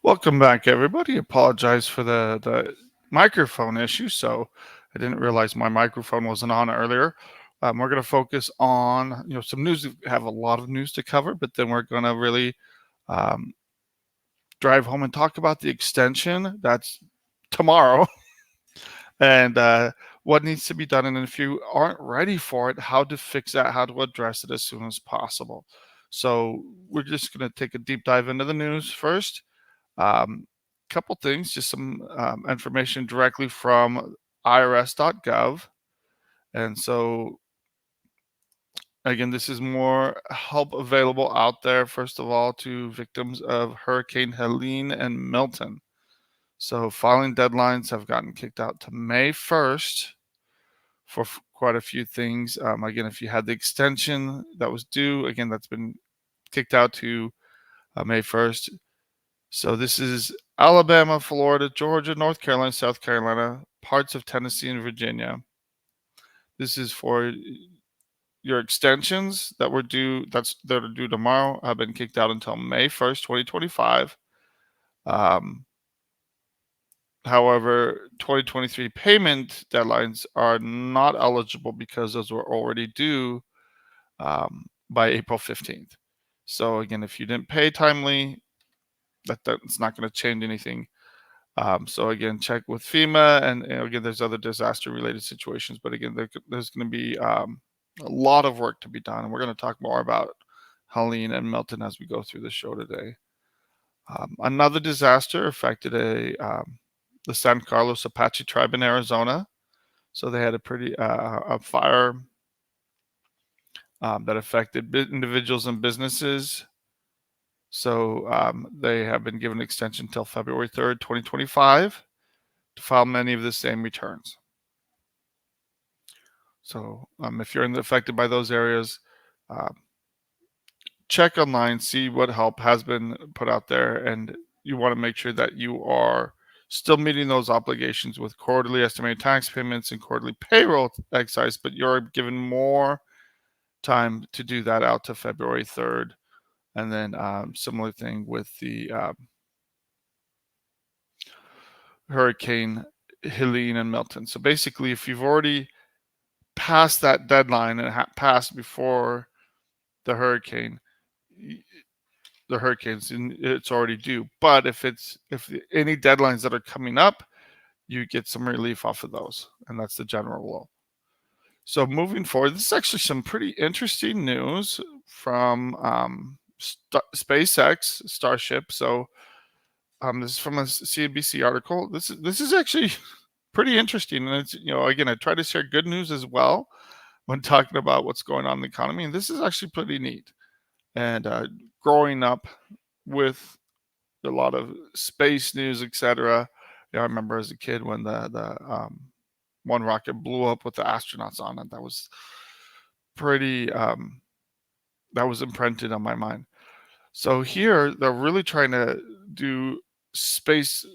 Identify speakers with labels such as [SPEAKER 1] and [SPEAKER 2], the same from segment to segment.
[SPEAKER 1] Welcome back, everybody. Apologize for the microphone issue. So I didn't realize my microphone wasn't on earlier. We're going to focus on some news. We have a lot of news to cover, but then we're going to really um, drive home and talk about the extension that's tomorrow and what needs to be done. And if you aren't ready for it, how to fix that, how to address it as soon as possible. So we're just going to take a deep dive into the news first. Couple things, just some information directly from irs.gov. And so, again, this is more help available out there, first of all, to victims of Hurricane Helene and Milton. So, filing deadlines have gotten kicked out to May 1st for quite a few things. Again, if you had the extension that was due, again, that's been kicked out to May 1st. So this is Alabama, Florida, Georgia, North Carolina, South Carolina, parts of Tennessee and Virginia. This is for your extensions that were due, that are due tomorrow, have been kicked out until May 1st, 2025. However, 2023 payment deadlines are not eligible because those were already due by April 15th. So again, if you didn't pay timely, that's not going to change anything. So again, check with FEMA, and again, there's other disaster-related situations. But again, there's going to be a lot of work to be done, and we're going to talk more about Helene and Milton as we go through the show today. Another disaster affected the San Carlos Apache Tribe in Arizona. So they had a fire that affected individuals and businesses. So they have been given an extension until February 3rd, 2025 to file many of the same returns. So if you're affected by those areas, check online, see what help has been put out there, and you want to make sure that you are still meeting those obligations with quarterly estimated tax payments and quarterly payroll excise, but you're given more time to do that out to February 3rd. And then similar thing with the Hurricane Helene and Milton. So basically, if you've already passed that deadline and passed before the hurricanes, it's already due. But if any deadlines that are coming up, you get some relief off of those, and that's the general rule. So moving forward, this is actually some pretty interesting news from SpaceX Starship. So this is from a CNBC article. This is actually pretty interesting, and it's again, I try to share good news as well when talking about what's going on in the economy, and this is actually pretty neat. And growing up with a lot of space news, etc. I remember as a kid when the one rocket blew up with the astronauts on it. That was pretty. That was imprinted on my mind. So here they're really trying to do space,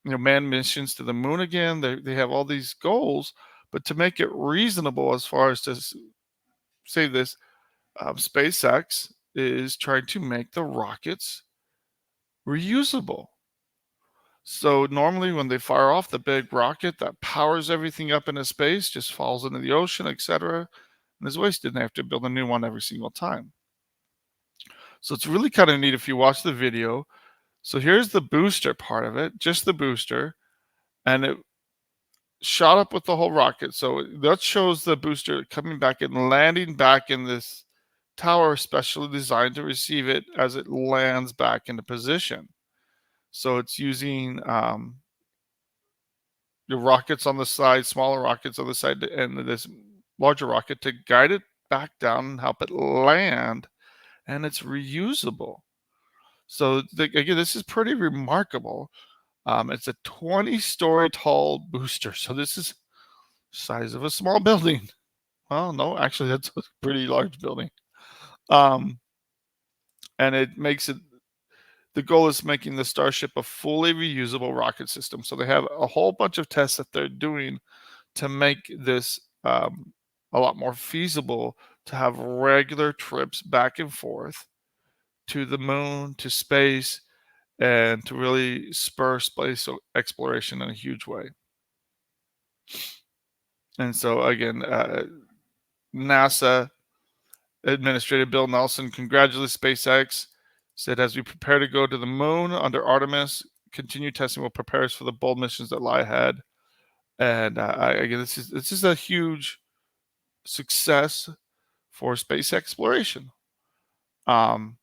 [SPEAKER 1] manned missions to the moon again. They have all these goals, but to make it reasonable as far as to say this, SpaceX is trying to make the rockets reusable. So normally when they fire off the big rocket that powers everything up into space, just falls into the ocean, etc., and is wasted, and they have to build a new one every single time. So it's really kind of neat if you watch the video. So here's the booster part of it, just the booster, and it shot up with the whole rocket. So that shows the booster coming back and landing back in this tower specially designed to receive it as it lands back into position. So it's using the rockets on the side, smaller rockets on the side, and this larger rocket to guide it back down and help it land, and it's reusable. So again, this is pretty remarkable. It's a 20-story tall booster, so this is size of a small building. Well, no, actually, that's a pretty large building. And it makes it. The goal is making the Starship a fully reusable rocket system. So they have a whole bunch of tests that they're doing to make this a lot more feasible to have regular trips back and forth to the moon, to space, and to really spur space exploration in a huge way. And so again, NASA Administrator Bill Nelson congratulated SpaceX, said as we prepare to go to the moon under Artemis, continued testing will prepare us for the bold missions that lie ahead. And again, this is a huge success for space exploration. Um,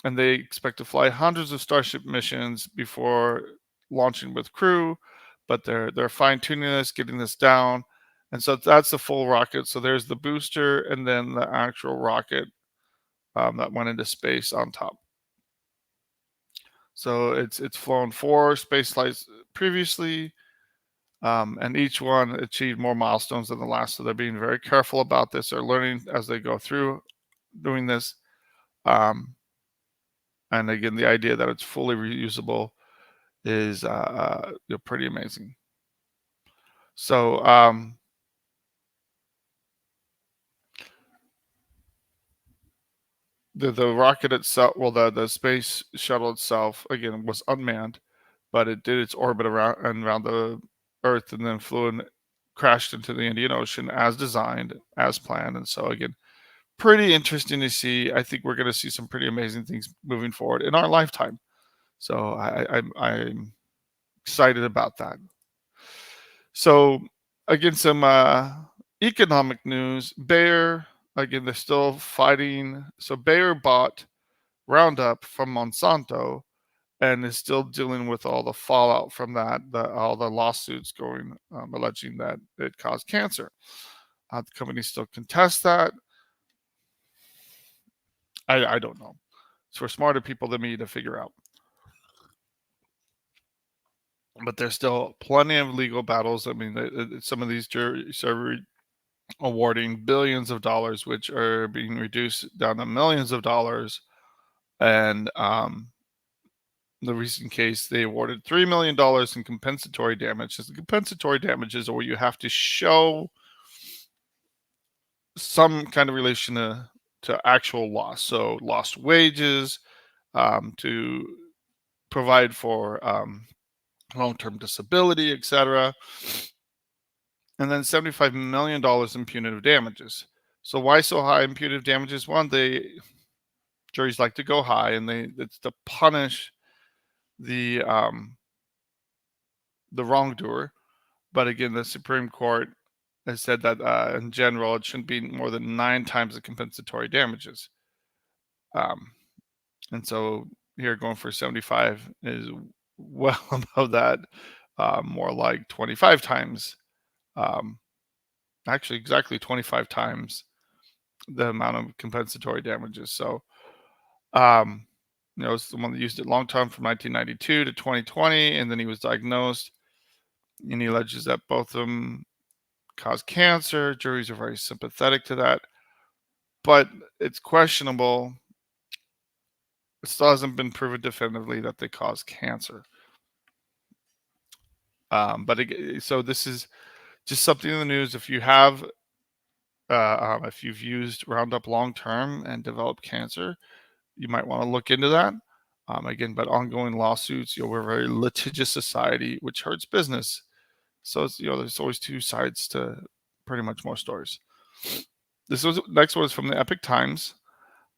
[SPEAKER 1] and they expect to fly hundreds of Starship missions before launching with crew, but they're fine tuning this, getting this down, and so that's the full rocket. So there's the booster, and then the actual rocket that went into space on top. So it's flown 4 space flights previously, and each one achieved more milestones than the last. So they're being very careful about this. They're learning as they go through doing this. Um, and again, the idea that it's fully reusable is pretty amazing. So the rocket itself, well, the space shuttle itself, again, was unmanned, but it did its orbit around the Earth and then flew and crashed into the Indian Ocean as designed, as planned. And so again, pretty interesting to see. I think we're going to see some pretty amazing things moving forward in our lifetime. So I'm excited about that. So again, some economic news. Bayer, again, they're still fighting. So Bayer bought Roundup from Monsanto and is still dealing with all the fallout from that, all the lawsuits going, alleging that it caused cancer. The company still contests that. I don't know. It's for smarter people than me to figure out. But there's still plenty of legal battles. I mean, some of these juries are awarding billions of dollars, which are being reduced down to millions of dollars. And the recent case, they awarded $3 million in compensatory damages. The compensatory damages are where you have to show some kind of relation to actual loss. So lost wages, to provide for long-term disability, etc. And then $75 million in punitive damages. So why so high in punitive damages? One, juries like to go high, and it's to punish the wrongdoer. But again, the Supreme Court has said that in general, it shouldn't be more than 9 times the compensatory damages. Um, and so here going for 75 is well above that, more like 25 times. Actually, exactly 25 times the amount of compensatory damages. So, it's the one that used it long time from 1992 to 2020, and then he was diagnosed, and he alleges that both of them caused cancer. Juries are very sympathetic to that, but it's questionable. It still hasn't been proven definitively that they cause cancer. So this is just something in the news. If you've used Roundup long term and developed cancer, you might want to look into that. Again, but ongoing lawsuits, we're a very litigious society, which hurts business. So there's always 2 sides to pretty much most stories. Next one is from the Epic Times.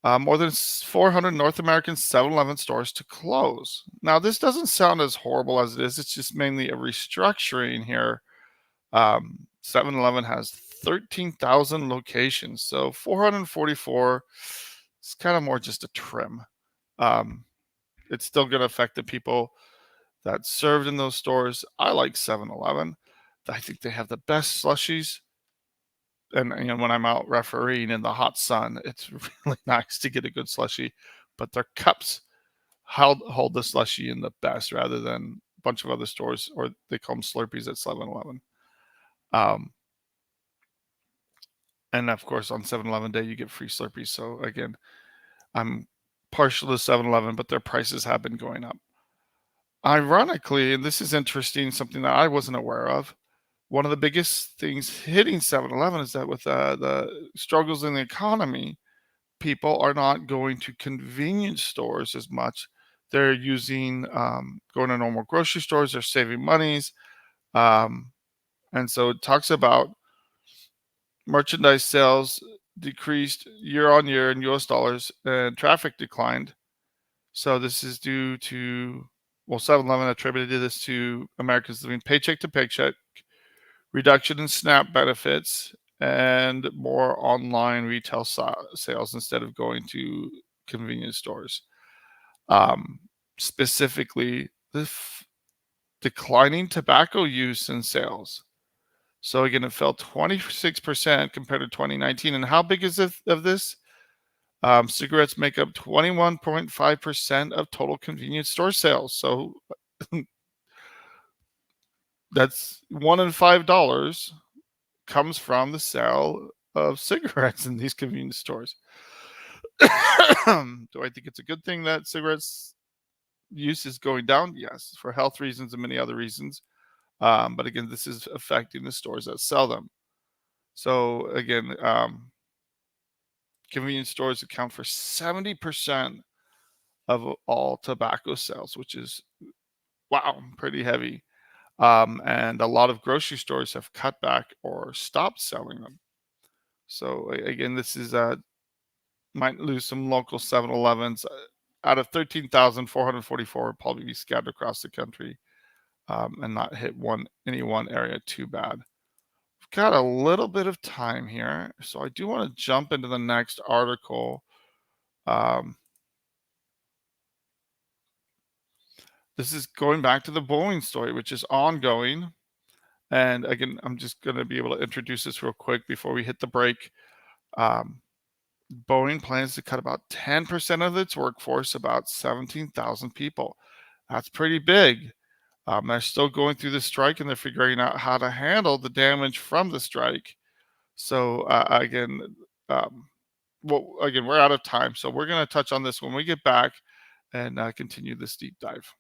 [SPEAKER 1] More than 400 North American 7-Eleven stores to close. Now, this doesn't sound as horrible as it is. It's just mainly a restructuring here. 7-Eleven has 13,000 locations, so 444 is kind of more just a trim. It's still going to affect the people that served in those stores. I like 7-Eleven. I think they have the best slushies. And when I'm out refereeing in the hot sun, it's really nice to get a good slushie. But their cups hold the slushie in the best, rather than a bunch of other stores, or they call them Slurpees at 7-Eleven. And of course, on 7-Eleven Day, you get free Slurpees. So again, I'm partial to 7-Eleven, but their prices have been going up. Ironically, and this is interesting, something that I wasn't aware of, one of the biggest things hitting 7-Eleven is that with the struggles in the economy, people are not going to convenience stores as much. they're using going to normal grocery stores. They're saving monies, um, and so it talks about merchandise sales decreased year on year in U.S. dollars, and traffic declined. So this is due to, well, 7-Eleven attributed this to Americans living paycheck to paycheck, reduction in SNAP benefits, and more online retail sales instead of going to convenience stores. Um, Specifically, the declining tobacco use and sales. So again, it fell 26% compared to 2019. And how big is it of this? Cigarettes make up 21.5% of total convenience store sales. So that's $1 in $5 comes from the sale of cigarettes in these convenience stores. Do I think it's a good thing that cigarettes use is going down? Yes, for health reasons and many other reasons. But again, this is affecting the stores that sell them. So again, convenience stores account for 70% of all tobacco sales, which is, wow, pretty heavy. And a lot of grocery stores have cut back or stopped selling them. So again, this is might lose some local 7-Elevens. Out of 13,444 will probably be scattered across the country, and not hit any one area too bad. We've got a little bit of time here, so I do want to jump into the next article. Um, this is going back to the Boeing story, which is ongoing. And again, I'm just going to be able to introduce this real quick before we hit the break. Um, Boeing plans to cut about 10% of its workforce, about 17,000 people. That's pretty big. They're still going through the strike, and they're figuring out how to handle the damage from the strike. So um, again, we're out of time, so we're going to touch on this when we get back and continue this deep dive.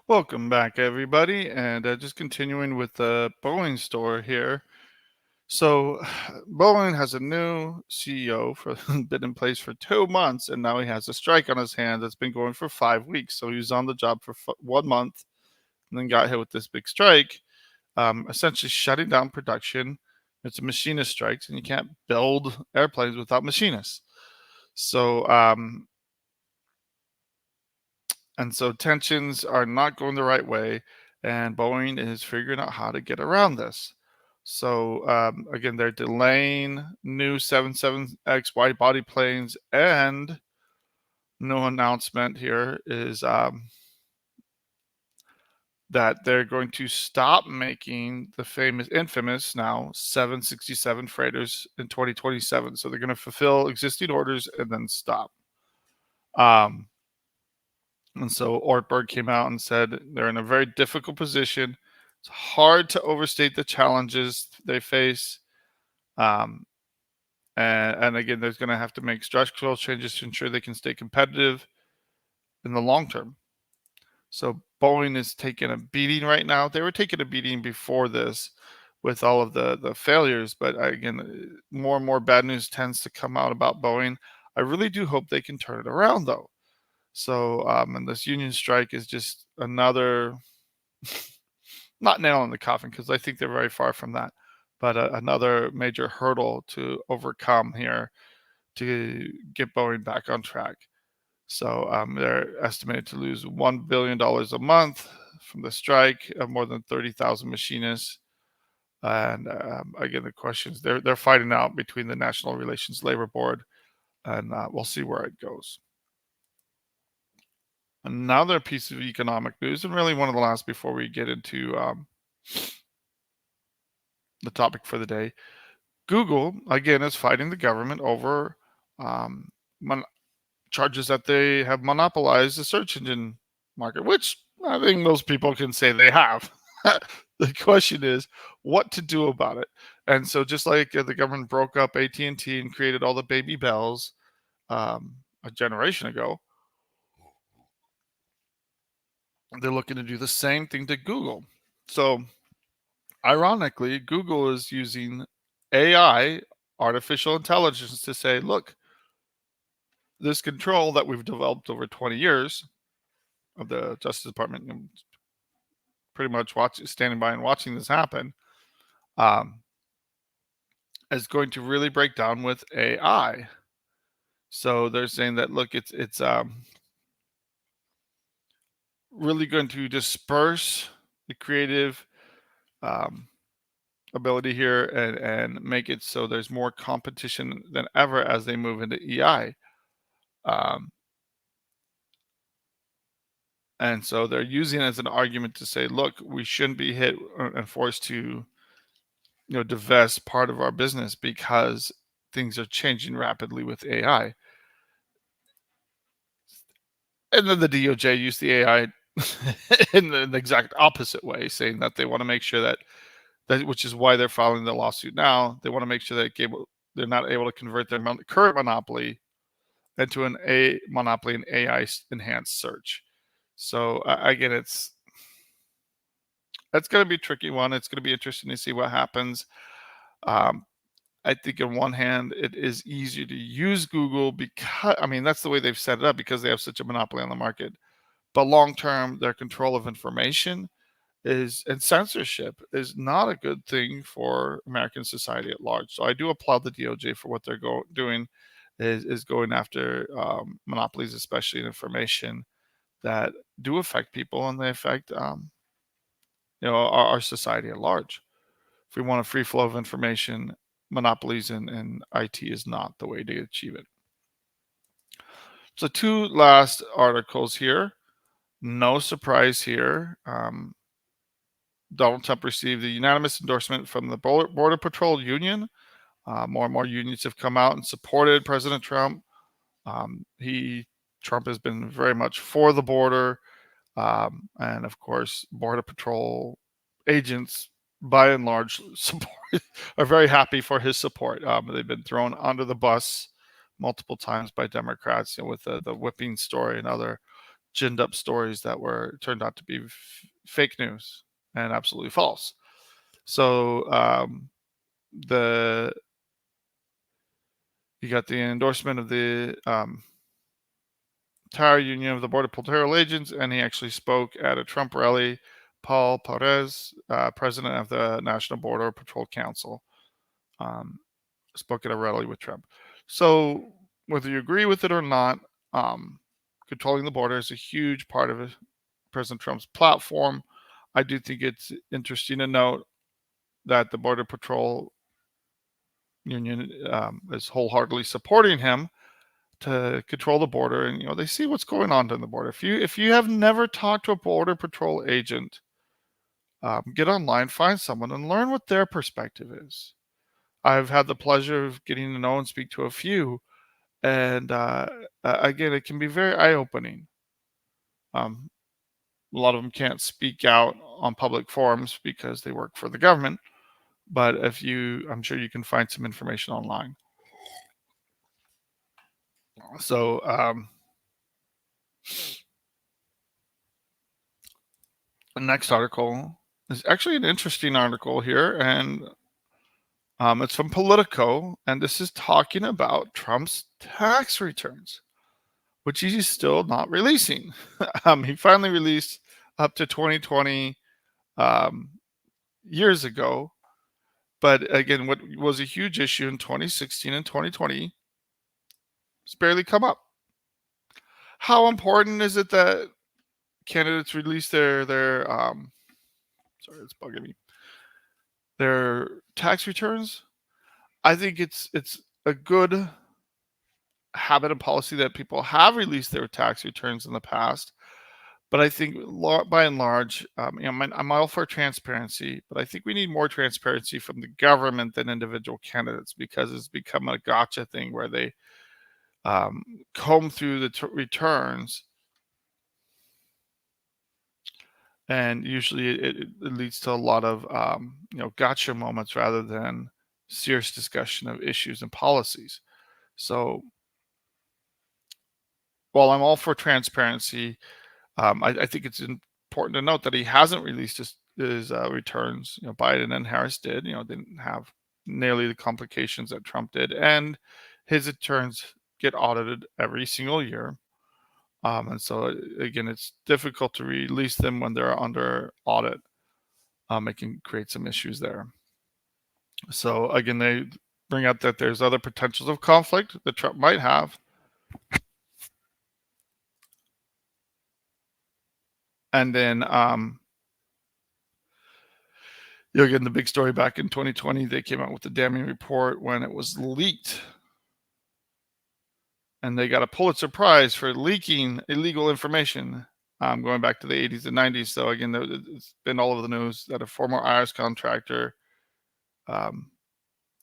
[SPEAKER 1] Welcome back, everybody, and just continuing with the Boeing story here. So, Boeing has a new CEO for been in place for 2 months, and now he has a strike on his hands that's been going for 5 weeks. So he was on the job for 1 month, and then got hit with this big strike, essentially shutting down production. It's a machinist strikes, and you can't build airplanes without machinists. So, so tensions are not going the right way, and Boeing is figuring out how to get around this. So again, they're delaying new 77X wide body planes, and no announcement here is that they're going to stop making the infamous now 767 freighters in 2027. So they're going to fulfill existing orders and then stop. And so Ortberg came out and said they're in a very difficult position. It's hard to overstate the challenges they face. Um, and again, there's going to have to make structural changes to ensure they can stay competitive in the long term. So Boeing is taking a beating right now. They were taking a beating before this with all of the failures. But again, more and more bad news tends to come out about Boeing. I really do hope they can turn it around, though. So, and this union strike is just another, not nail in the coffin, because I think they're very far from that, but another major hurdle to overcome here to get Boeing back on track. So they're estimated to lose $1 billion a month from the strike of more than 30,000 machinists. And again, the questions they're fighting out between the National Relations Labor Board, and we'll see where it goes. Another piece of economic news, and really one of the last before we get into the topic for the day. Google, again, is fighting the government over um, charges that they have monopolized the search engine market, which I think most people can say they have. The question is what to do about it. And so just like the government broke up AT&T and created all the baby bells a generation ago, they're looking to do the same thing to Google. So, ironically, Google is using AI, artificial intelligence, to say, look, this control that we've developed over 20 years of the Justice Department, pretty much standing by and watching this happen, um, is going to really break down with AI. So they're saying that, look, it's really going to disperse the creative um, ability here and make it so there's more competition than ever as they move into EI. Um, and so they're using it as an argument to say, look, we shouldn't be hit and forced to, divest part of our business because things are changing rapidly with AI. And then the DOJ used the AI in the exact opposite way, saying that they want to make sure that which is why they're filing the lawsuit now. They want to make sure that they're not able to convert their current monopoly into an A monopoly in AI enhanced search. So again, that's going to be a tricky one. It's going to be interesting to see what happens. Um, I think on one hand, it is easier to use Google because, I mean, that's the way they've set it up because they have such a monopoly on the market. But long term, their control of information and censorship is not a good thing for American society at large. So I do applaud the DOJ for what they're doing, is going after monopolies, especially in information that do affect people and they affect our society at large. If we want a free flow of information, monopolies and IT is not the way to achieve it. So two last articles here. No surprise here. Donald Trump received the unanimous endorsement from the Border Patrol Union. More and more unions have come out and supported President Trump. Trump has been very much for the border, and of course, Border Patrol agents, by and large, are very happy for his support. They've been thrown under the bus multiple times by Democrats, with the whipping story and other ginned up stories that were turned out to be fake news and absolutely false. So the you got the endorsement of the entire union of the Border Patrol agents, and he actually spoke at a Trump rally. Paul Perez, president of the National Border Patrol Council, spoke at a rally with Trump. So whether you agree with it or not, controlling the border is a huge part of President Trump's platform. I do think it's interesting to note that the Border Patrol Union is wholeheartedly supporting him to control the border, and they see what's going on the border. If you have never talked to a Border Patrol agent, get online, find someone, and learn what their perspective is. I've had the pleasure of getting to know and speak to a few, and again, it can be very eye-opening. A lot of them can't speak out on public forums because they work for the government. But I'm sure you can find some information online. So the next article is actually an interesting article here, and it's from Politico, and this is talking about Trump's tax returns, which he's still not releasing. He finally released up to 2020 years ago, but again, what was a huge issue in 2016 and 2020 has barely come up. How important is it that candidates release their sorry, it's bugging me, their tax returns? I think it's a good habit and policy that people have released their tax returns in the past. But I think by and large, I'm all for transparency, but I think we need more transparency from the government than individual candidates, because it's become a gotcha thing where they comb through the returns, and usually it leads to a lot of gotcha moments rather than serious discussion of issues and policies. So while I'm all for transparency, I think it's important to note that he hasn't released his returns. Biden and Harris did. Didn't have nearly the complications that Trump did, and his returns get audited every single year. And so again, it's difficult to release them when they're under audit. It can create some issues there. So again, they bring out that there's other potentials of conflict that Trump might have. And then, again, the big story back in 2020, they came out with the damning report when it was leaked. And they got a Pulitzer Prize for leaking illegal information, going back to the 80s and 90s. So again, it's been all over the news that a former IRS contractor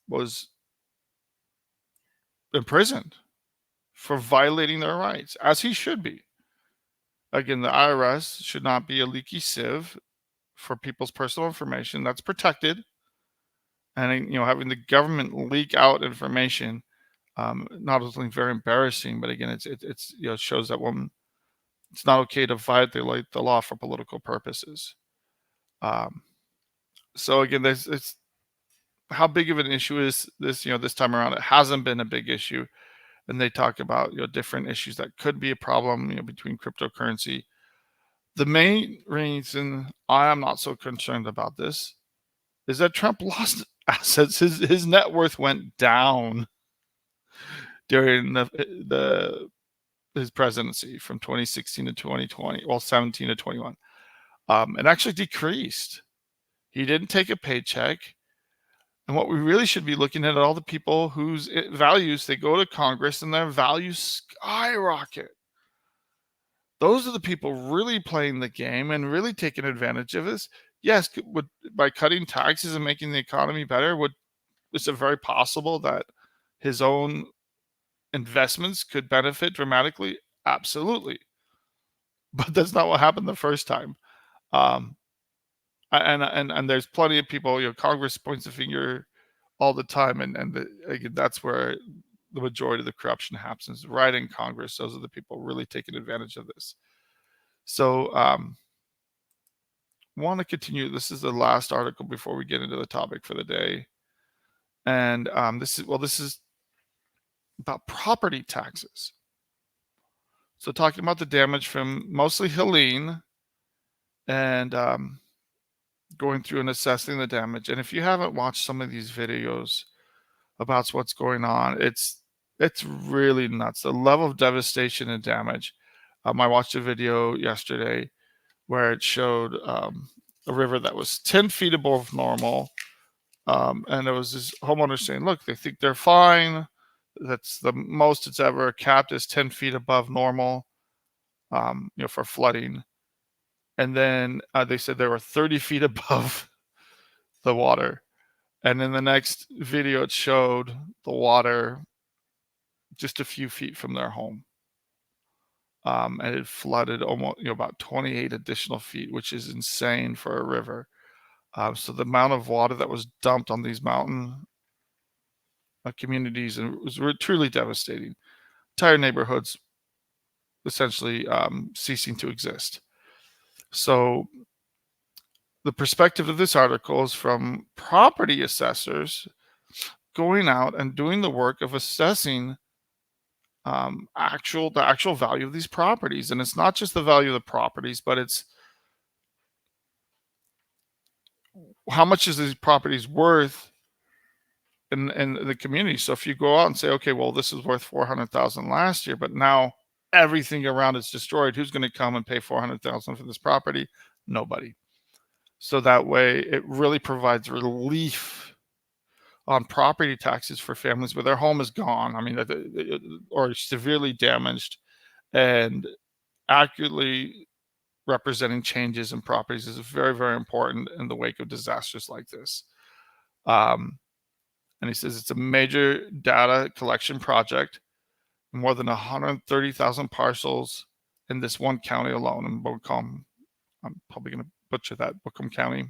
[SPEAKER 1] was imprisoned for violating their rights, as he should be. Again, the IRS should not be a leaky sieve for people's personal information. That's protected. And having the government leak out information, not only very embarrassing, but again, it's shows that it's not okay to violate the law for political purposes. So again, it's how big of an issue is this? This time around, it hasn't been a big issue. And they talk about different issues that could be a problem between cryptocurrency. The main reason I am not so concerned about this is that Trump lost assets. His net worth went down during his presidency from 2016 to 2020, 17 to 21. It actually decreased. He didn't take a paycheck. And what we really should be looking at all the people whose values, they go to Congress and their values skyrocket. Those are the people really playing the game and really taking advantage of this. Yes, by cutting taxes and making the economy better, is it very possible that his own investments could benefit dramatically? Absolutely. But that's not what happened the first time. And there's plenty of people, Congress points a finger all the time, and again, that's where the majority of the corruption happens, right in Congress. Those are the people really taking advantage of this. So want to continue. This is the last article before we get into the topic for the day. And this is about property taxes. So talking about the damage from mostly Helene, and going through and assessing the damage. And if you haven't watched some of these videos about what's going on, it's really nuts. The level of devastation and damage. I watched a video yesterday where it showed a river that was 10 feet above normal. And there was this homeowner saying, look, they think they're fine. That's the most it's ever capped is 10 feet above normal, for flooding. And then they said they were 30 feet above the water. And in the next video, it showed the water just a few feet from their home. And it flooded almost, about 28 additional feet, which is insane for a river. So the amount of water that was dumped on these mountain communities, and it was truly devastating. Entire neighborhoods essentially ceasing to exist. So the perspective of this article is from property assessors going out and doing the work of assessing the actual value of these properties. And it's not just the value of the properties, but it's how much is these properties worth in the community. So if you go out and say, okay, well, this is worth $400,000 last year, but now everything around it's destroyed, who's going to come and pay $400,000 for this property? Nobody. So that way it really provides relief on property taxes for families where their home is gone. I mean, or severely damaged, and accurately representing changes in properties is very, very important in the wake of disasters like this. And he says it's a major data collection project, more than 130,000 parcels in this one county alone, in Buncombe. I'm probably going to butcher that, Buncombe County.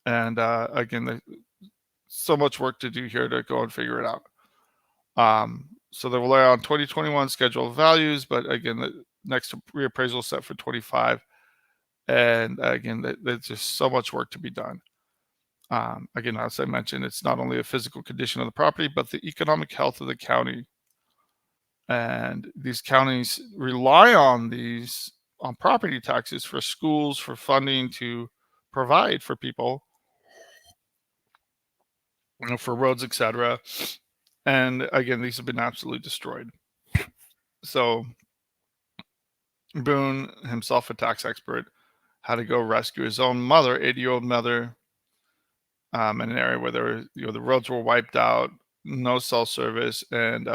[SPEAKER 1] And again, there's so much work to do here to go and figure it out. So they rely on 2021 scheduled values, but again, next reappraisal set for 25. And again, there's just so much work to be done. Again, as I mentioned, it's not only a physical condition of the property, but the economic health of the county. And these counties rely on property taxes for schools, for funding to provide for people, for roads, etc. And again, these have been absolutely destroyed. So Boone, himself a tax expert, had to go rescue his own mother, 80-year-old mother, in an area where the roads were wiped out, no cell service, and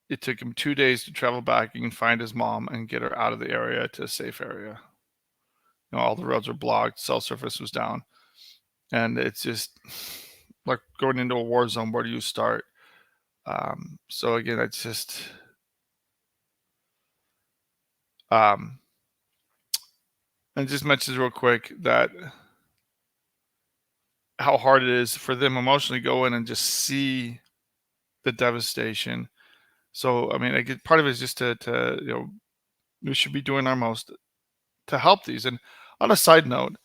[SPEAKER 1] it took him 2 days to travel back and find his mom and get her out of the area to a safe area. All the roads were blocked, cell service was down, and it's just like going into a war zone. Where do you start? So again, it's just and just mentions real quick that how hard it is for them emotionally go in and just see the devastation. So I mean, I get part of it is just to we should be doing our most to help these. And on a side note,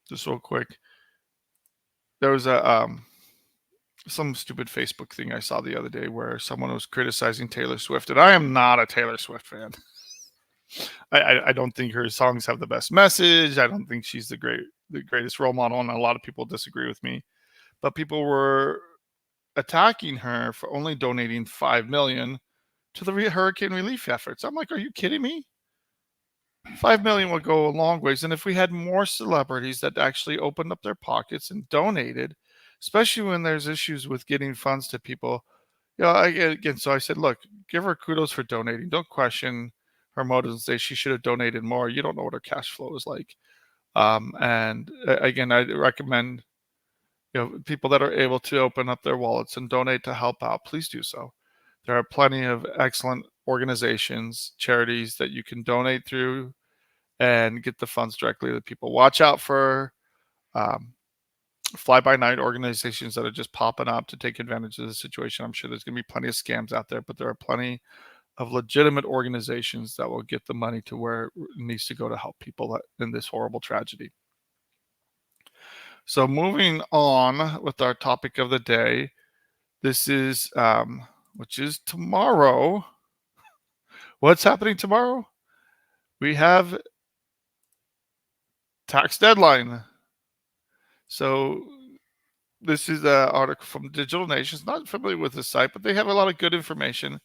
[SPEAKER 1] just real quick, there was some stupid Facebook thing I saw the other day where someone was criticizing Taylor Swift, and I am not a Taylor Swift fan. I don't think her songs have the best message. I don't think she's the greatest role model, and a lot of people disagree with me. But people were attacking her for only donating $5 million to the hurricane relief efforts. I'm like, are you kidding me? $5 million would go a long ways, and if we had more celebrities that actually opened up their pockets and donated, especially when there's issues with getting funds to people, again. So I said, look, give her kudos for donating. Don't question her motives and say she should have donated more. You don't know what her cash flow is like. And again, I recommend people that are able to open up their wallets and donate to help out. Please do so. There are plenty of excellent organizations, charities that you can donate through and get the funds directly to people. Watch out for fly-by-night organizations that are just popping up to take advantage of the situation. I'm sure there's going to be plenty of scams out there, but there are plenty of legitimate organizations that will get the money to where it needs to go to help people in this horrible tragedy. So moving on with our topic of the day, this is which is tomorrow. What's happening tomorrow? We have tax deadline. So this is an article from Digital Nations. Not familiar with the site, but they have a lot of good information.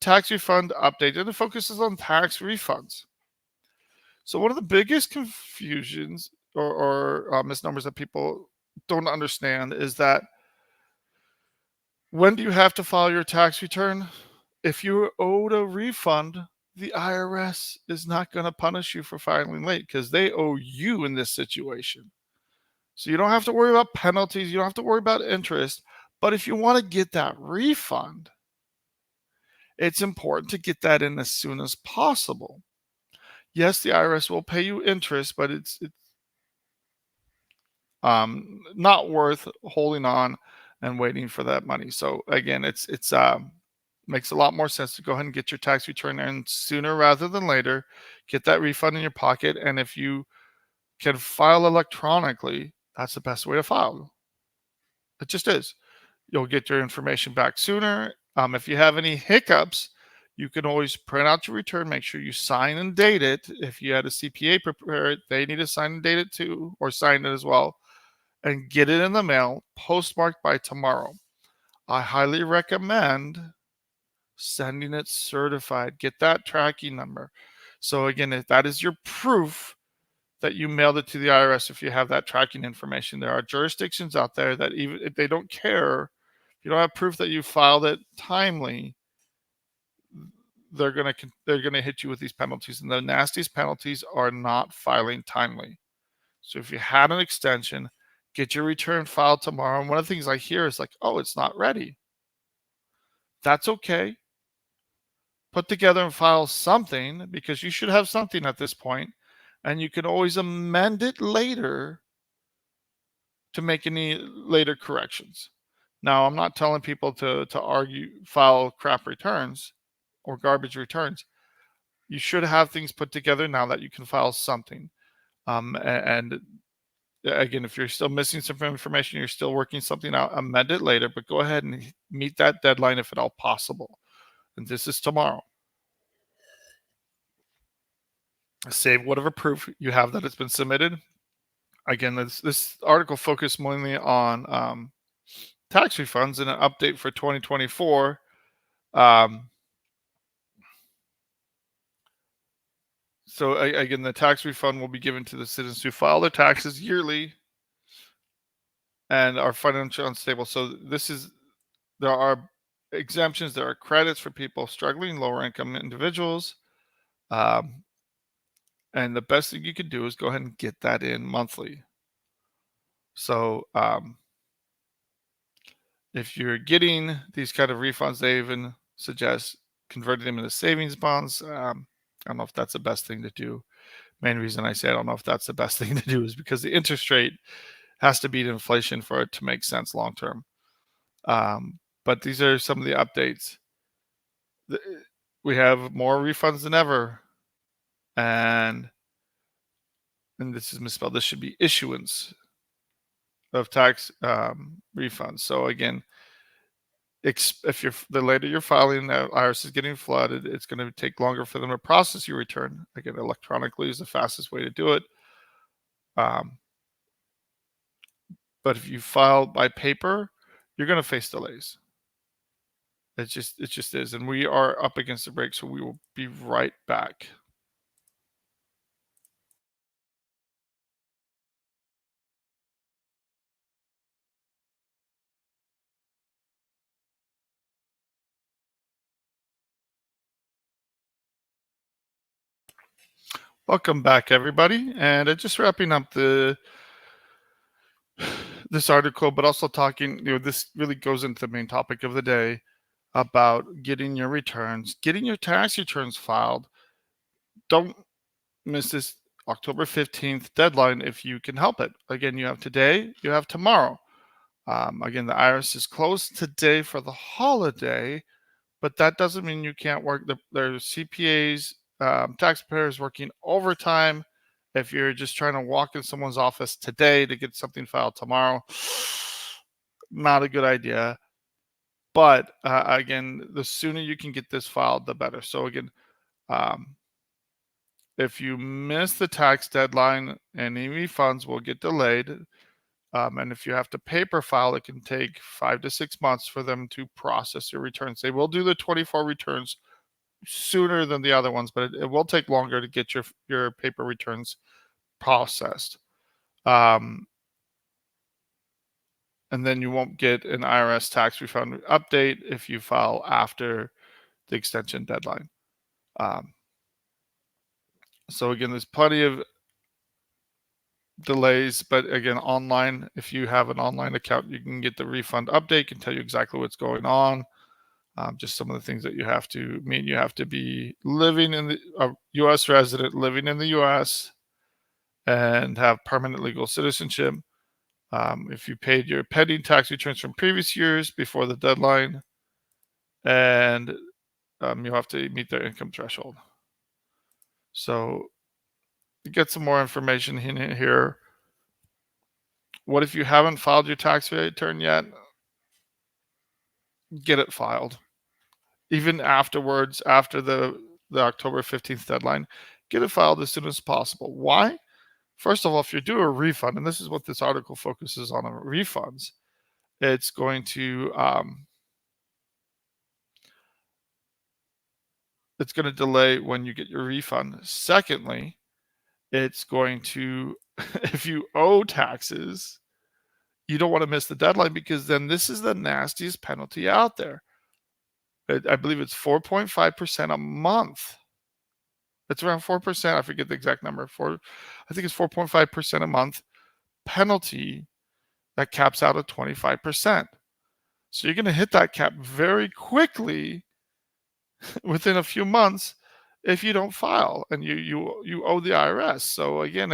[SPEAKER 1] Tax refund update, and it focuses on tax refunds. So one of the biggest confusions or misnomers that people don't understand is that when do you have to file your tax return? If you're owed a refund, the IRS is not going to punish you for filing late because they owe you in this situation. So you don't have to worry about penalties. You don't have to worry about interest. But if you want to get that refund, it's important to get that in as soon as possible. Yes, the IRS will pay you interest, but it's not worth holding on and waiting for that money. So again, it's makes a lot more sense to go ahead and get your tax return in sooner rather than later. Get that refund in your pocket, and if you can file electronically, that's the best way to file. It just is. You'll get your information back sooner. If you have any hiccups, you can always print out your return. Make sure you sign and date it. If you had a CPA prepare it, they need to sign and date it too, or sign it as well, and get it in the mail, postmarked by tomorrow. I highly recommend sending it certified. Get that tracking number. So again, if that is your proof that you mailed it to the IRS, if you have that tracking information, there are jurisdictions out there that even if they don't care, if you don't have proof that you filed it timely, they're gonna hit you with these penalties, and the nastiest penalties are not filing timely. So if you had an extension, get your return filed tomorrow. And one of the things I hear is like, oh, it's not ready. That's okay. Put together and file something, because you should have something at this point, and you can always amend it later to make any later corrections. Now, I'm not telling people to file crap returns or garbage returns. You should have things put together now that you can file something. And again, if you're still missing some information, you're still working something out, amend it later, but go ahead and meet that deadline if at all possible. And this is tomorrow. Save whatever proof you have that it's been submitted. Again, this article focused mainly on tax refunds and an update for 2024. So again, the tax refund will be given to the citizens who file their taxes yearly and are financially unstable. So there are exemptions, there are credits for people struggling, lower income individuals. And the best thing you can do is go ahead and get that in monthly. So if you're getting these kind of refunds, they even suggest converting them into savings bonds. I don't know if that's the best thing to do. Main reason I say I don't know if that's the best thing to do is because the interest rate has to beat inflation for it to make sense long term. But these are some of the updates. We have more refunds than ever, and this is misspelled. This should be issuance of tax refunds. So again, if you're the later you're filing, the IRS is getting flooded. It's going to take longer for them to process your return. Again, electronically is the fastest way to do it. But if you file by paper, you're going to face delays. It just is, and we are up against the break, so we will be right back. Welcome back, everybody, and just wrapping up this article, but also talking. This really goes into the main topic of the day about getting your returns, getting your tax returns filed. Don't miss this October 15th deadline if you can help it. Again, you have today, you have tomorrow. Again, the IRS is closed today for the holiday, but that doesn't mean you can't work. There's CPAs, taxpayers working overtime. If you're just trying to walk in someone's office today to get something filed tomorrow, not a good idea. But again, the sooner you can get this filed, the better. So again, if you miss the tax deadline, any refunds will get delayed. And if you have to paper file, it can take 5 to 6 months for them to process your returns. They will do the 24 returns sooner than the other ones, but it will take longer to get your paper returns processed. And then you won't get an IRS tax refund update if you file after the extension deadline. So again, there's plenty of delays, but again, online, if you have an online account, you can get the refund update, can tell you exactly what's going on. Just some of the things that you have to meet. You have to be living in a U.S. resident, living in the U.S., and have permanent legal citizenship. If you paid your pending tax returns from previous years before the deadline, and you have to meet their income threshold. So to get some more information in here, what if you haven't filed your tax return yet? Get it filed. Even afterwards, after the October 15th deadline, get it filed as soon as possible. Why? First of all, if you're due a refund, and this is what this article focuses on refunds, it's going to delay when you get your refund. Secondly, it's going to, if you owe taxes, you don't want to miss the deadline, because then this is the nastiest penalty out there. I believe it's 4.5% a month. It's around 4%. I forget the exact number. I think it's 4.5% a month penalty that caps out at 25%. So you're going to hit that cap very quickly within a few months if you don't file, and you owe the IRS. So again,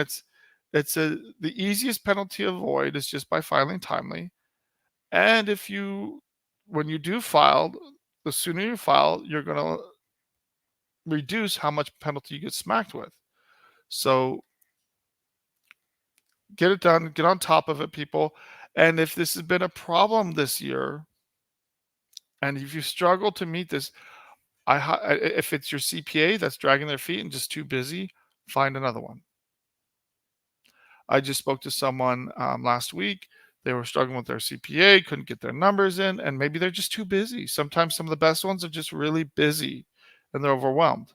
[SPEAKER 1] the easiest penalty to avoid is just by filing timely. And when you do file, the sooner you file, you're going to reduce how much penalty you get smacked with. So get it done, get on top of it, people. And if this has been a problem this year, and if you struggle to meet this, if it's your CPA that's dragging their feet and just too busy, find another one. I just spoke to someone last week. They were struggling with their CPA, couldn't get their numbers in, and maybe they're just too busy. Sometimes some of the best ones are just really busy and they're overwhelmed.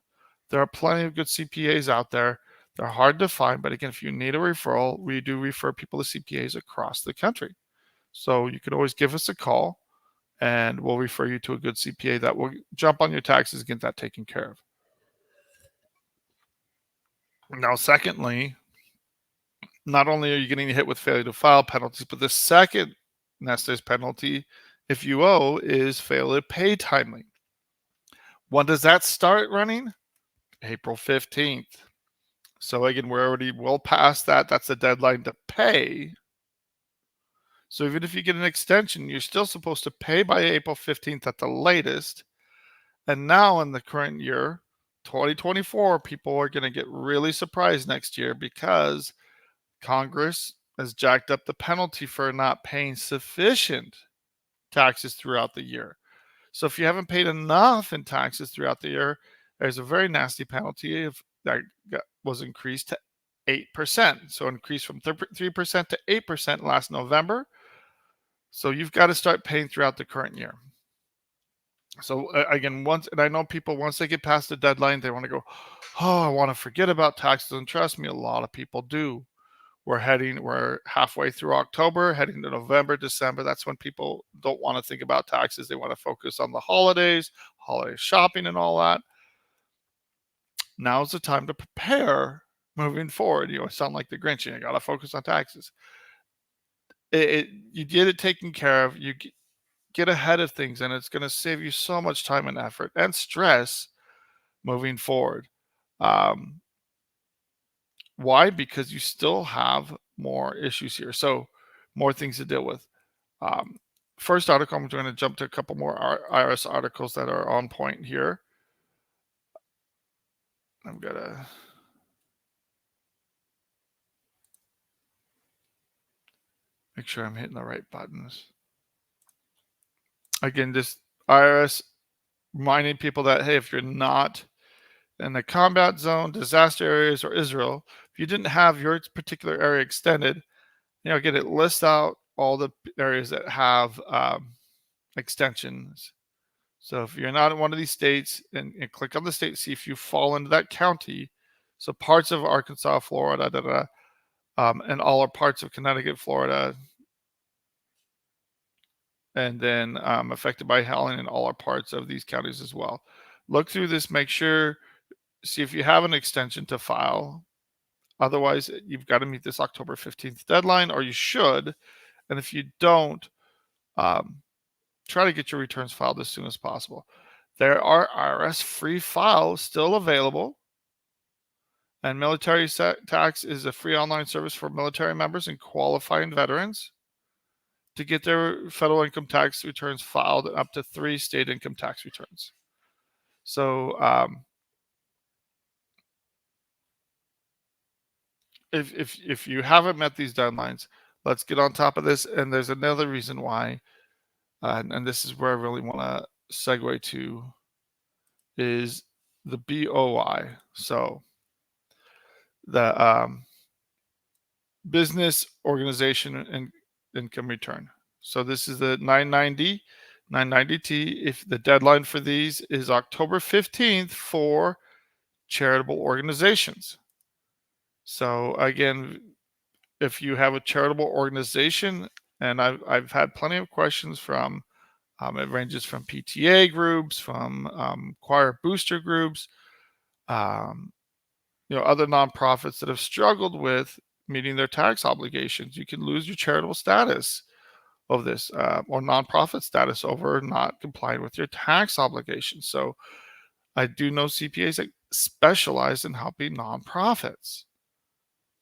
[SPEAKER 1] There are plenty of good CPAs out there. They're hard to find, but again, if you need a referral, we do refer people to CPAs across the country. So you can always give us a call and we'll refer you to a good CPA that will jump on your taxes and get that taken care of. Now, secondly, not only are you getting hit with failure to file penalties, but the second Nestor's penalty, if you owe, is failure to pay timely. When does that start running? April 15th. So again, we're already well past that. That's the deadline to pay. So even if you get an extension, you're still supposed to pay by April 15th at the latest. And now in the current year, 2024, people are going to get really surprised next year because Congress has jacked up the penalty for not paying sufficient taxes throughout the year. So if you haven't paid enough in taxes throughout the year, there's a very nasty penalty that was increased to 8%. So increased from 3% to 8% last November. So you've got to start paying throughout the current year. So again, and I know people, once they get past the deadline, they want to go, oh, I want to forget about taxes. And trust me, a lot of people do. We're halfway through October, heading to November, December. That's when people don't want to think about taxes. They want to focus on the holidays, holiday shopping and all that. Now's the time to prepare moving forward. I sound like the Grinch. You got to focus on taxes. You get it taken care of. You get ahead of things, and it's going to save you so much time and effort and stress moving forward. Why? Because you still have more issues here. So more things to deal with. First article, I'm going to jump to a couple more IRS articles that are on point here. I'm going to make sure I'm hitting the right buttons. Again, just IRS reminding people that, hey, if you're not in the combat zone, disaster areas, or Israel, if you didn't have your particular area extended, again, it lists out all the areas that have extensions. So if you're not in one of these states, and click on the state, see if you fall into that county. So parts of Arkansas, Florida, and all are parts of Connecticut, Florida, and then affected by Helene and all are parts of these counties as well. Look through this, make sure, see if you have an extension to file. Otherwise, you've got to meet this October 15th deadline, or you should. And if you don't, try to get your returns filed as soon as possible. There are IRS free files still available. And military tax is a free online service for military members and qualifying veterans to get their federal income tax returns filed, up to 3 state income tax returns. So if you haven't met these deadlines, let's get on top of this. And there's another reason why, and this is where I really want to segue to, is the BOI. So the business organization and income return. So this is the 990T. If the deadline for these is October 15th for charitable organizations. So again, if you have a charitable organization, and I've had plenty of questions from, it ranges from PTA groups, from choir booster groups, other nonprofits that have struggled with meeting their tax obligations. You can lose your charitable status of this, or nonprofit status, over not complying with your tax obligations. So I do know CPAs that specialize in helping nonprofits.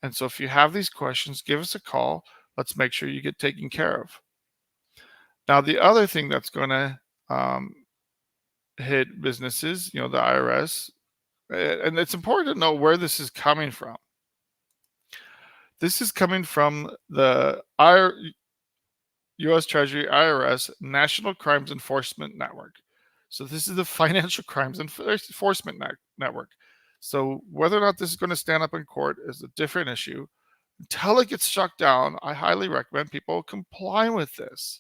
[SPEAKER 1] And so if you have these questions, give us a call. Let's make sure you get taken care of. Now, the other thing that's going to hit businesses, the IRS, and it's important to know where this is coming from. This is coming from the U.S. Treasury IRS National Crimes Enforcement Network. So this is the Financial Crimes Enforcement Network. So whether or not this is going to stand up in court is a different issue. Until it gets struck down, I highly recommend people comply with this.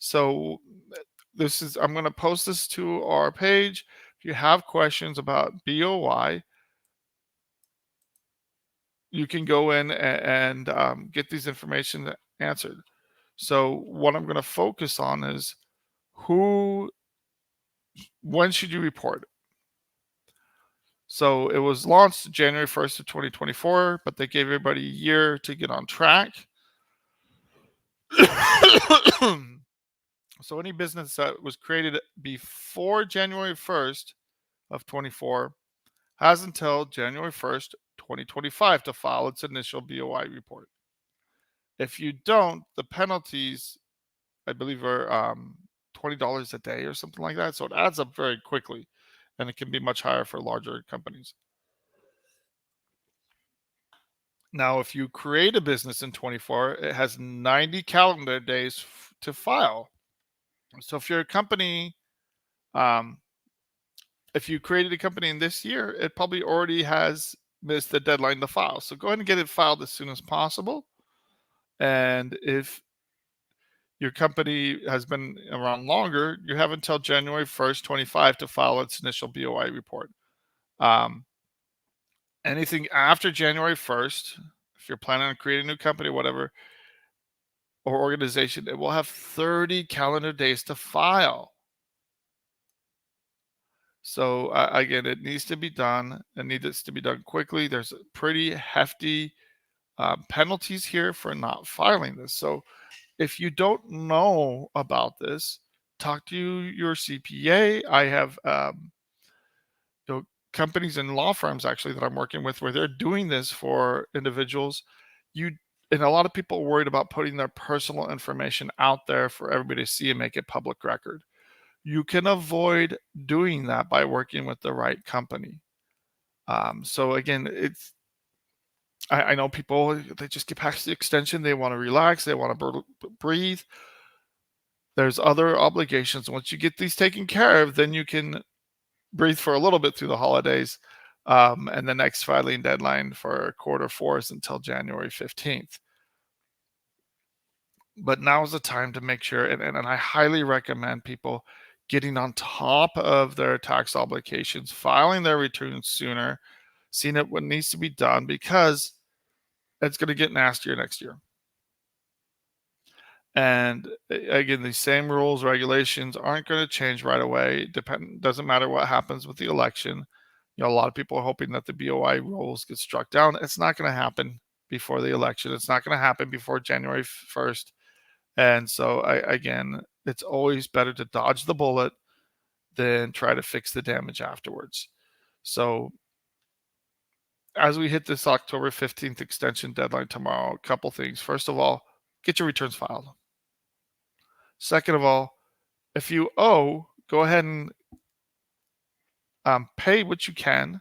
[SPEAKER 1] So I'm going to post this to our page. If you have questions about BOI, you can go in and get these information answered. So what I'm going to focus on is when should you report it? So it was launched January 1st of 2024, but they gave everybody a year to get on track. So any business that was created before January 1st of 24 has until January 1st, 2025 to file its initial BOI report. If you don't, the penalties, I believe, are $20 a day or something like that. So it adds up very quickly, and it can be much higher for larger companies. Now, if you create a business in 24, it has 90 calendar days to file. So if you're a company, if you created a company in this year, it probably already has missed the deadline to file. So go ahead and get it filed as soon as possible. And if your company has been around longer, you have until January 1st, 25 to file its initial BOI report. Anything after January 1st, if you're planning on creating a new company, whatever, or organization, it will have 30 calendar days to file. So again, it needs to be done. It needs to be done quickly. There's pretty hefty penalties here for not filing this. So if you don't know about this, talk to your CPA. I have companies and law firms actually that I'm working with where they're doing this for individuals. And a lot of people are worried about putting their personal information out there for everybody to see and make it public record. You can avoid doing that by working with the right company. So again, I know people, they just get past the extension. They want to relax. They want to breathe. There's other obligations. Once you get these taken care of, then you can breathe for a little bit through the holidays. And the next filing deadline for quarter four is until January 15th. But now is the time to make sure, and I highly recommend people getting on top of their tax obligations, filing their returns sooner, seeing what needs to be done, because it's going to get nastier next year. And again, the same rules, regulations aren't going to change right away. Doesn't matter what happens with the election. A lot of people are hoping that the BOI rules get struck down. It's not going to happen before the election. It's not going to happen before January 1st. And so, again, it's always better to dodge the bullet than try to fix the damage afterwards. So as we hit this October 15th extension deadline tomorrow, a couple things. First of all, get your returns filed. Second of all, if you owe, go ahead and pay what you can.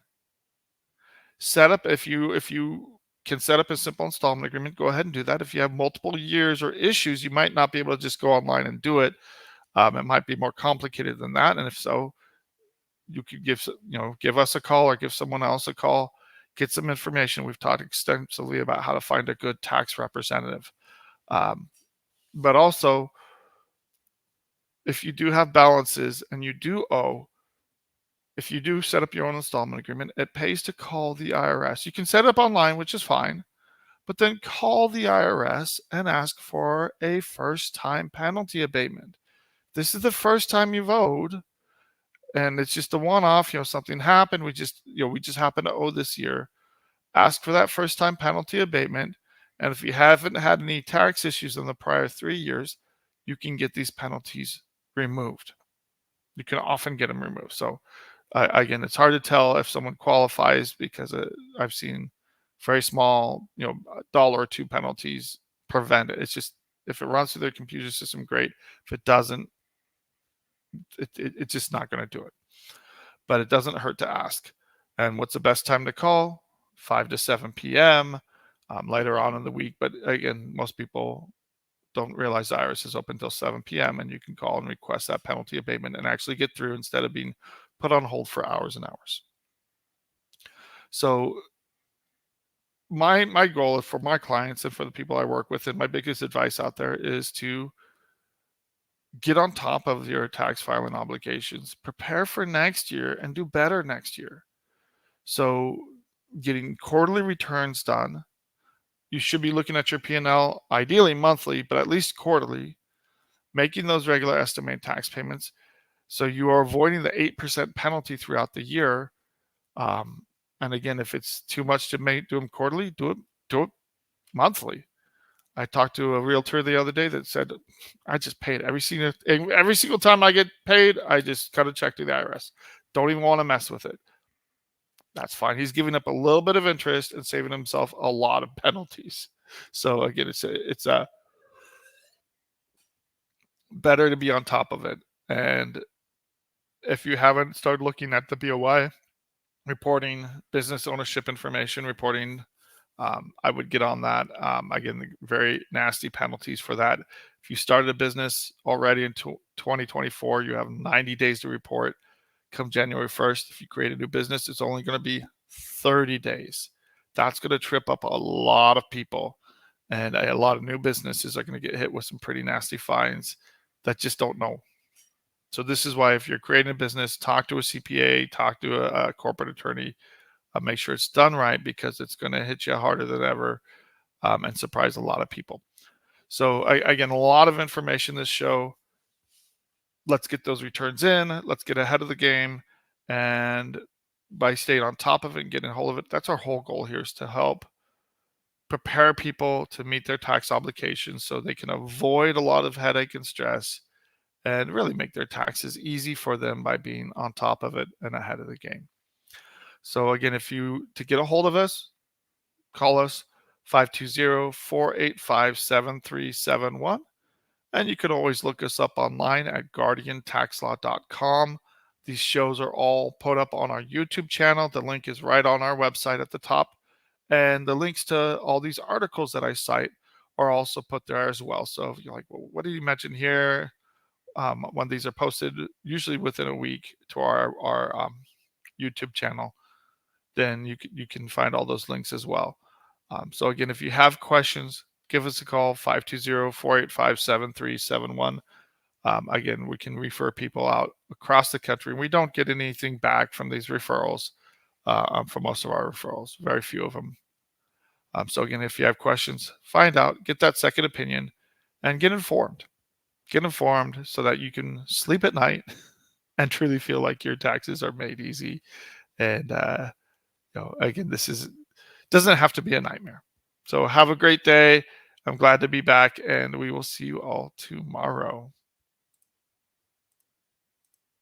[SPEAKER 1] Set up, if you can set up a simple installment agreement, go ahead and do that. If you have multiple years or issues, you might not be able to just go online and do it. It might be more complicated than that. And if so, you could give us a call or give someone else a call, get some information. We've talked extensively about how to find a good tax representative. But also, if you do have balances and you do owe, if you do set up your own installment agreement, it pays to call the IRS. You can set it up online, which is fine, but then call the IRS and ask for a first-time penalty abatement. This is the first time you've owed, and it's just a one-off. Something happened. We just happen to owe this year. Ask for that first-time penalty abatement, and if you haven't had any tax issues in the prior 3 years, you can get these penalties removed. You can often get them removed. So again, it's hard to tell if someone qualifies because I've seen very small, $1 or $2 penalties prevent it. It's just If it runs through their computer system, great. If it doesn't, it's just not going to do it. But it doesn't hurt to ask. And what's the best time to call? 5 to 7 p.m. Later on in the week. But again, most people don't realize the IRS is open until 7 p.m. and you can call and request that penalty abatement and actually get through instead of being put on hold for hours and hours. So my goal for my clients and for the people I work with, and my biggest advice out there, is to get on top of your tax filing obligations, prepare for next year, and do better next year. So getting quarterly returns done. You should be looking at your P&L, ideally monthly, but at least quarterly, making those regular estimated tax payments. So you are avoiding the 8% penalty throughout the year. And again, if it's too much to do them quarterly, do it monthly. I talked to a realtor the other day that said, I just paid every single time I get paid, I just cut a check to the IRS. Don't even want to mess with it. That's fine. He's giving up a little bit of interest and saving himself a lot of penalties. So again, it's better to be on top of it. And if you haven't started looking at the BOI reporting, business ownership information reporting, I would get on that. Again, very nasty penalties for that. If you started a business already in 2024, you have 90 days to report. Come January 1st, if you create a new business, it's only going to be 30 days. That's going to trip up a lot of people. And a lot of new businesses are going to get hit with some pretty nasty fines that just don't know. So this is why if you're creating a business, talk to a CPA, talk to a corporate attorney, make sure it's done right, because it's going to hit you harder than ever and surprise a lot of people. So again, a lot of information this show. Let's get those returns in. Let's get ahead of the game. And by staying on top of it and getting a hold of it, that's our whole goal here, is to help prepare people to meet their tax obligations so they can avoid a lot of headache and stress and really make their taxes easy for them by being on top of it and ahead of the game. So again, to get a hold of us, call us 520-485-7371. And you can always look us up online at guardiantaxlaw.com. These shows are all put up on our YouTube channel. The link is right on our website at the top. And the links to all these articles that I cite are also put there as well. So if you're like, well, what did you mention here? When these are posted, usually within a week, to our YouTube channel, then you can find all those links as well. So again, if you have questions, give us a call, 520-485-7371. Again, we can refer people out across the country. We don't get anything back from these referrals, for most of our referrals, very few of them. So again, if you have questions, find out, get that second opinion, and get informed. Get informed so that you can sleep at night and truly feel like your taxes are made easy. And again, this doesn't have to be a nightmare. So have a great day. I'm glad to be back, and we will see you all tomorrow.